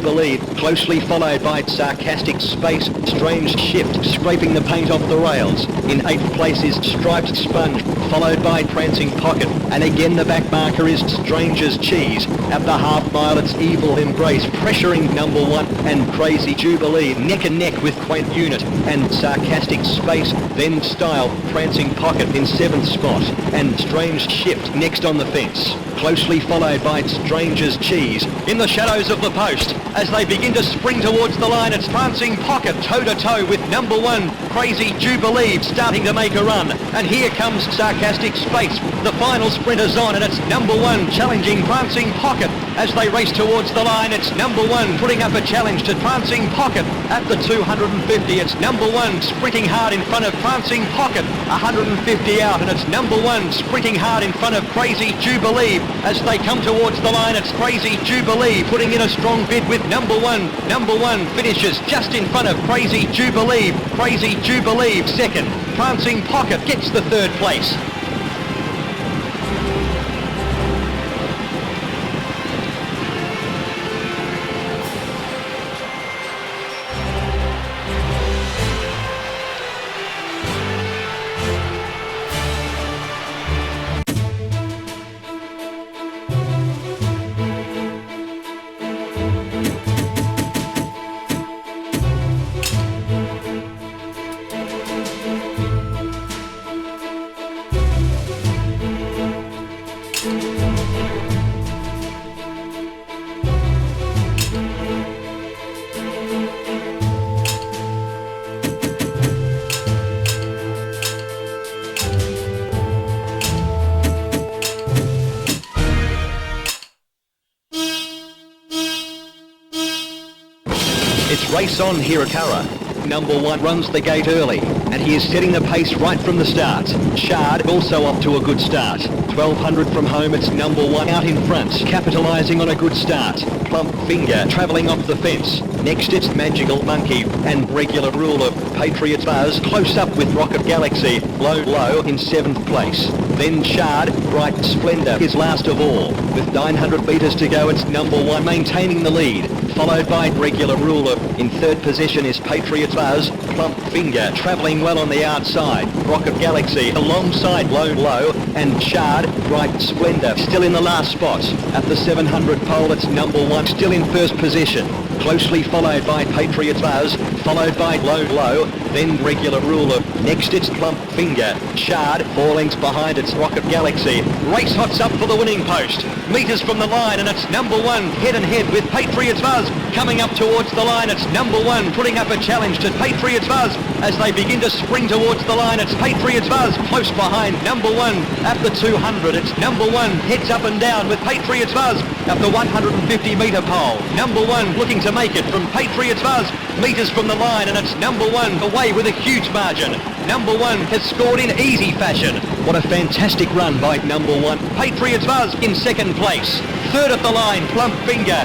Jubilee, closely followed by Sarcastic Space, Strange Shift, scraping the paint off the rails. In 8th place is Striped Sponge, followed by Prancing Pocket, and again the back marker is Stranger's Cheese. At the half mile it's Evil Embrace, pressuring number 1 and Crazy Jubilee, neck and neck with Quaint Unit and Sarcastic Space, then Style, Prancing Pocket in 7th spot, and Strange Shift next on the fence, closely followed by Stranger's Cheese. In the shadows of the post, as they begin to spring towards the line, it's Prancing Pocket toe-to-toe with number 1, Crazy Jubilee, starting to make a run. And here comes Sarcastic Space. The final sprinter's on, and it's number 1 challenging Prancing Pocket. As they race towards the line, it's number 1 putting up a challenge to Prancing Pocket. At the 250, it's number 1 sprinting hard in front of Prancing Pocket. 150 out, and it's number 1 sprinting hard in front of Crazy Jubilee. As they come towards the line, it's Crazy Jubilee putting in a strong bid with number 1. Number 1 finishes just in front of Crazy Jubilee. Crazy Jubilee second. Prancing Pocket gets the 3rd place. It's race on Hirakara. Number 1 runs the gate early, and he is setting the pace right from the start. Shard also off to a good start. 1200 from home, it's number 1 out in front, capitalising on a good start. Plump Finger travelling off the fence. Next it's Magical Monkey and Regular Ruler. Patriot Buzz close up with Rocket Galaxy. Low in 7th place. Then Shard, Bright Splendor is last of all. With 900 metres to go, it's number 1 maintaining the lead, followed by Regular Ruler. In 3rd position is Patriot Buzz. Plump Finger travelling well on the outside. Rocket Galaxy alongside Low and Shard, Bright Splendor still in the last spot. At the 700 pole, it's number 1 still in 1st position, closely followed by Patriot Buzz, followed by Low, then Regular Ruler. Next it's Plump Finger. Shard 4 lengths behind, it's Rocket Galaxy. Race hots up for the winning post. Meters from the line, and it's number 1 head and head with Patriot Buzz. Coming up towards the line, it's number 1 putting up a challenge to Patriot Buzz. As they begin to spring towards the line, it's Patriot Buzz close behind number 1. At the 200, it's number 1 heads up and down with Patriot Buzz. At the 150 metre pole, number 1 looking to make it from Patriot Buzz. Meters from the line, and it's number 1 away with a huge margin. Number 1 has scored in easy fashion. What a fantastic run by number 1. Patriot Buzz in 2nd place. 3rd at the line, Plump Finger.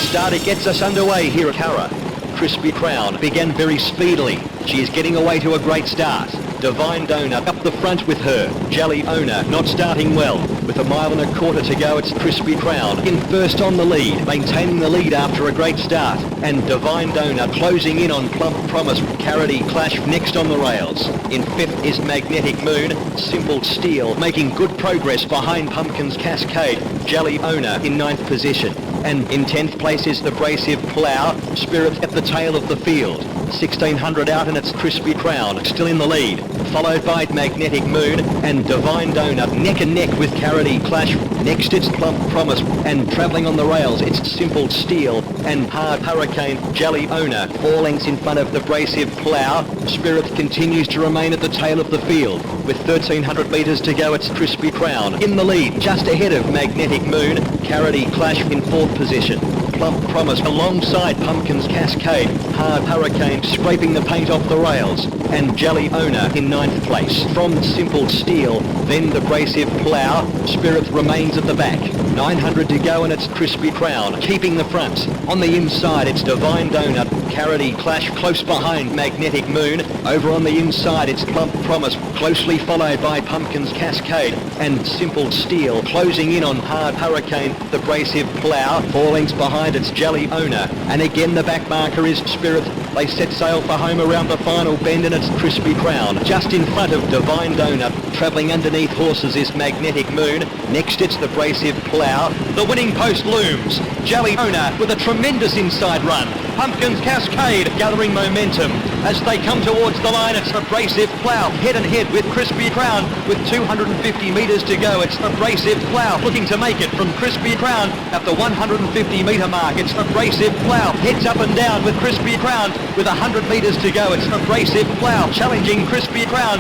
Starter gets us underway here at Hirakara. Crispy Crown began very speedily. She is getting away to a great start. Divine Donor up the front with her. Jelly Owner not starting well. With 1.25 miles to go, it's Crispy Crown in 1st on the lead, maintaining the lead after a great start. And Divine Donor closing in on Plump Promise. Carity Clash next on the rails. In 5th is Magnetic Moon. Simple Steel making good progress behind Pumpkin's Cascade. Jelly Owner in 9th position. And in 10th place is Abrasive Plough. Spirit at the tail of the field. 1600 out and it's Crispy Crown, still in the lead. Followed by Magnetic Moon and Divine Donut, neck and neck with Carity Clash. Next it's Plump Promise, and travelling on the rails it's Simple Steel and Hard Hurricane Jelly Owner. 4 lengths in front of the Abrasive Plough. Spirit continues to remain at the tail of the field. With 1300 metres to go, it's Crispy Crown in the lead, just ahead of Magnetic Moon. Carity Clash in 4th position. Plump Promise alongside Pumpkin's Cascade. Hard Hurricane scraping the paint off the rails, and Jelly Owner in 9th place. From Simple Steel, then the Abrasive Plough. Spirit remains at the back. 900 to go and it's Crispy Crown keeping the front. On the inside it's Divine Donut, Carity Clash close behind Magnetic Moon. Over on the inside it's Plump Promise, closely followed by Pumpkin's Cascade and Simple Steel. Closing in on Hard Hurricane, the Abrasive Plough. 4 lengths behind it's Jelly Owner. And again the back marker is Spirit. They set sail for home around the final bend and it's Crispy Crown. Just in front of Divine Donut. Travelling underneath horses is Magnetic Moon. Next it's the Abrasive Plough. The winning post looms. Jelly Owner with a tremendous inside run. Pumpkin's Cascade gathering momentum. As they come towards the line, it's Abrasive Plough head and head with Crispy Crown. With 250 metres to go, it's Abrasive Plough looking to make it from Crispy Crown at the 150 metre mark. It's Abrasive Plough heads up and down with Crispy Crown. With 100 metres to go, it's Abrasive Plough challenging Crispy Crown.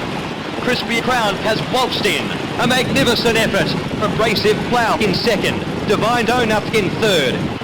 Crispy Crown has waltzed in. A magnificent effort. Abrasive Plough in 2nd. Divine Donut in 3rd.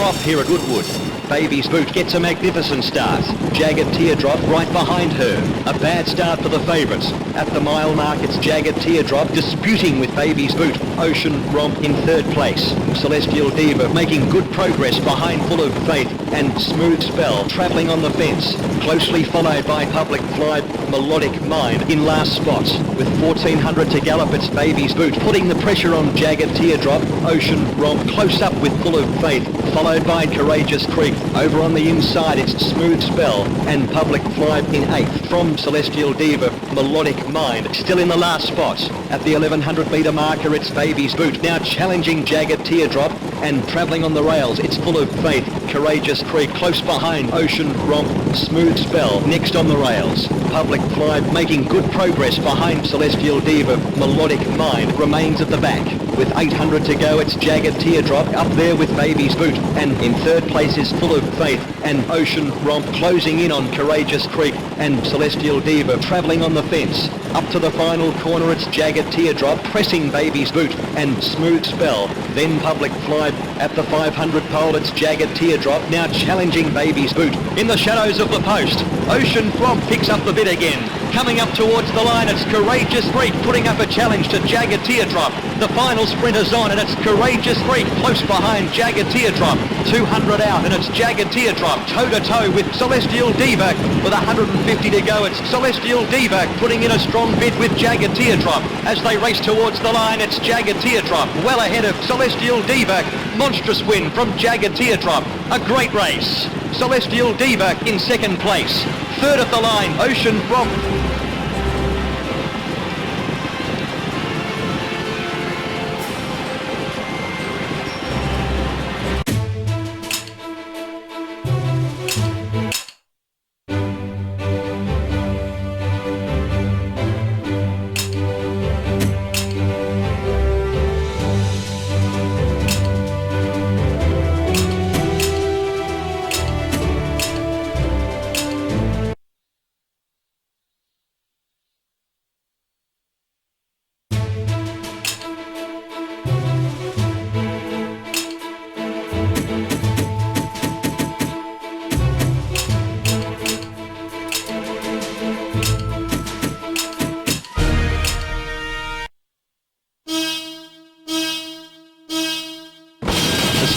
off here at Goodwood. Baby's Boot gets a magnificent start. Jagged Teardrop right behind her. A bad start for the favourites. At the mile mark, it's Jagged Teardrop disputing with Baby's Boot. Ocean Romp in third place. Celestial Diva making good progress behind Full of Faith and Smooth Spell travelling on the fence. Closely followed by Public Fly, Melodic Mind in last spot. With 1400 to gallop, it's Baby's Boot putting the pressure on Jagged Teardrop. Ocean Romp close up with Full of Faith, followed by Courageous Creek. Over on the inside, it's Smooth Spell and Public Fly in 8th. From Celestial Diva, Melodic Mind still in the last spot. At the 1100 metre marker, it's Baby's Boot now challenging Jagged Teardrop and travelling on the rails. It's Full of Faith, Courageous Creek close behind Ocean Romp, Smooth Spell next on the rails. Public Fly making good progress behind Celestial Diva, Melodic Mind remains at the back. With 800 to go, it's Jagged Teardrop up there with Baby's Boot, and in third place is Full of Faith and Ocean Romp closing in on Courageous Creek and Celestial Diva travelling on the fence. Up to the final corner, it's Jagged Teardrop pressing Baby's Boot and Smooth Spell. Then Public Fly at the 500 pole, it's Jagged Teardrop now challenging Baby's Boot. In the shadows of the post, Ocean Romp picks up the bit again. Coming up towards the line, it's Courageous Creek putting up a challenge to Jagged Teardrop. The final sprinter's on and it's Courageous Creek close behind Jagged Teardrop. 200 out and it's Jagged Teardrop toe-to-toe with Celestial Diva. With 150 to go, it's Celestial Diva putting in a strong bid with Jagged Teardrop. As they race towards the line, it's Jagged Teardrop well ahead of Celestial Diva. Monstrous win from Jagged Teardrop. A great race. Celestial Diva in second place. Third at the line, Ocean Romp.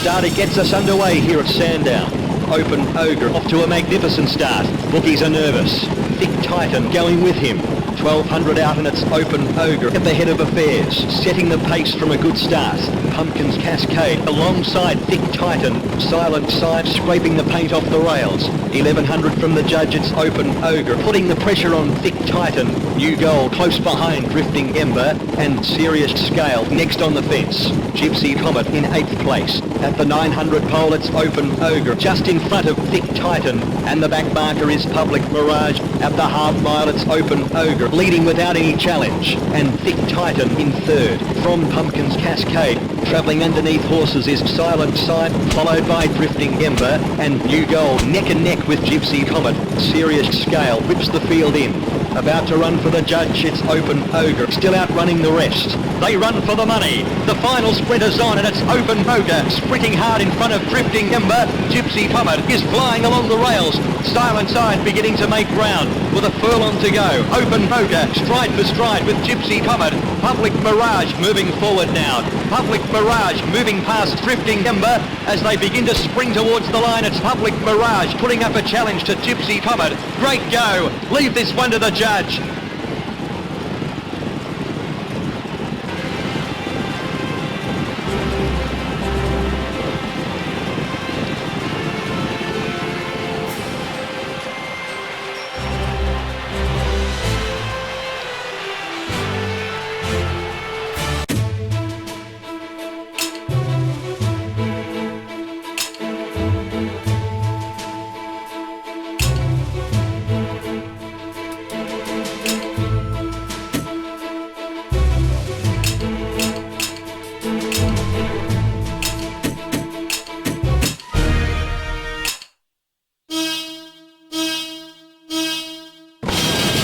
Starter gets us underway here at Sandown. Open Ogre off to a magnificent start. Bookies are nervous. Thick Titan going with him. 1200 out and it's Open Ogre at the head of affairs, setting the pace from a good start. Pumpkins Cascade alongside Thick Titan. Silent Side scraping the paint off the rails. 1100 from the judge, it's Open Ogre putting the pressure on Thick Titan. New Goal close behind Drifting Ember and Serious Scale next on the fence. Gypsy Comet in 8th place. At the 900 pole, it's Open Ogre just in front of Thick Titan, and the back marker is Public Mirage. At the half mile, it's Open Ogre leading without any challenge, and Thick Titan in third. From Pumpkins Cascade, travelling underneath horses is Silent Side, followed by Drifting Ember, and New Goal neck and neck with Gypsy Comet. Serious Scale whips the field in. About to run for the judge, it's Open Ogre, still outrunning the rest. They run for the money. The final sprinter's on and it's Open Ogre, sprinting hard in front of Drifting Ember. Gypsy Comet is flying along the rails. Silent Side beginning to make ground with a furlong to go. Open Ogre, stride for stride with Gypsy Comet. Public Mirage moving forward now. Public Mirage moving past Drifting Ember as they begin to spring towards the line. It's Public Mirage putting up a challenge to Gypsy Comet. Great go. Leave this one to the judge.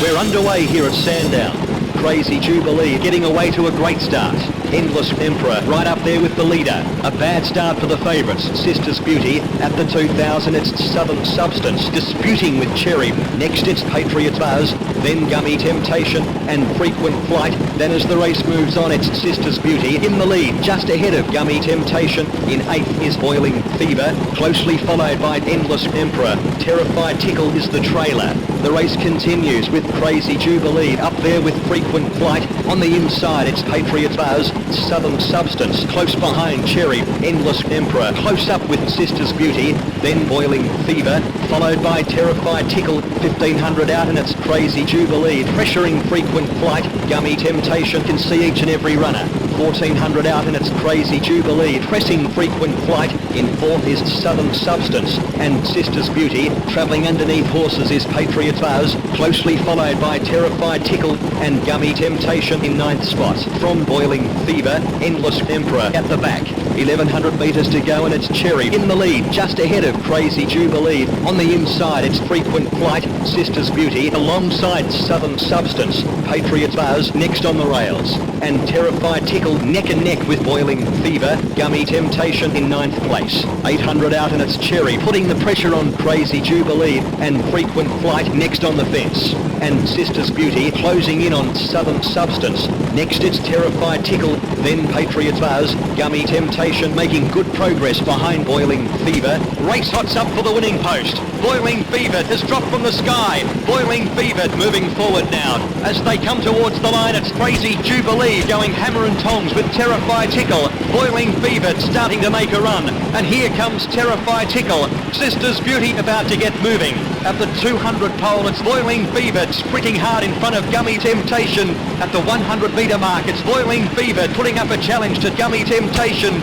We're underway here at Sandown. Crazy Jubilee getting away to a great start. Endless Emperor right up there with the leader. A bad start for the favourites. Sister's Beauty at the 2000, it's Southern Substance disputing with Cherry. Next it's Patriot's Buzz, then Gummy Temptation and Frequent Flight. Then as the race moves on, it's Sister's Beauty in the lead, just ahead of Gummy Temptation. In 8th is Boiling Fever, closely followed by Endless Emperor. Terrified Tickle is the trailer. The race continues with Crazy Jubilee up there with Frequent Flight. On the inside it's Patriot's Buzz, Southern Substance close behind Cherry. Endless Emperor close up with Sister's Beauty, then Boiling Fever, followed by Terrified Tickle. 1500 out and it's Crazy Jubilee pressuring Frequent Flight. Gummy Temptation can see each and every runner. 1400 out and it's Crazy Jubilee pressing Frequent Flight. In 4th is Southern Substance and Sister's Beauty. Travelling underneath horses is Patriot's Buzz, closely followed by Terrified Tickle and Gummy Temptation in 9th spot. From Boiling Fever, Endless Emperor at the back. 1100 metres to go and it's Cherry in the lead, just ahead of Crazy Jubilee. On the inside it's Frequent Flight, Sister's Beauty, alongside Southern Substance. Patriot's Buzz next on the rails. And Terrified Tickle neck and neck with Boiling Fever. Gummy Temptation in 9th place. 800 out and it's Cherry putting the pressure on Crazy Jubilee and Frequent Flight next on the fence. And Sister's Beauty closing in on Southern Substance. Next it's Terrified Tickle, then Patriot's Buzz. Gummy Temptation making good progress behind Boiling Fever. Race Hot's up for the winning post. Boiling Fever has dropped from the sky. Boiling Fever moving forward now. As they come towards the line, it's Crazy Jubilee going hammer and tongs with Terrified Tickle. Boiling Fever starting to make a run. And here comes Terrified Tickle. Sister's Beauty about to get moving. At the 200 pole, it's Boiling Fever sprinting hard in front of Gummy Temptation. At the 100 metre mark, it's Boiling Fever putting up a challenge to Gummy Temptation.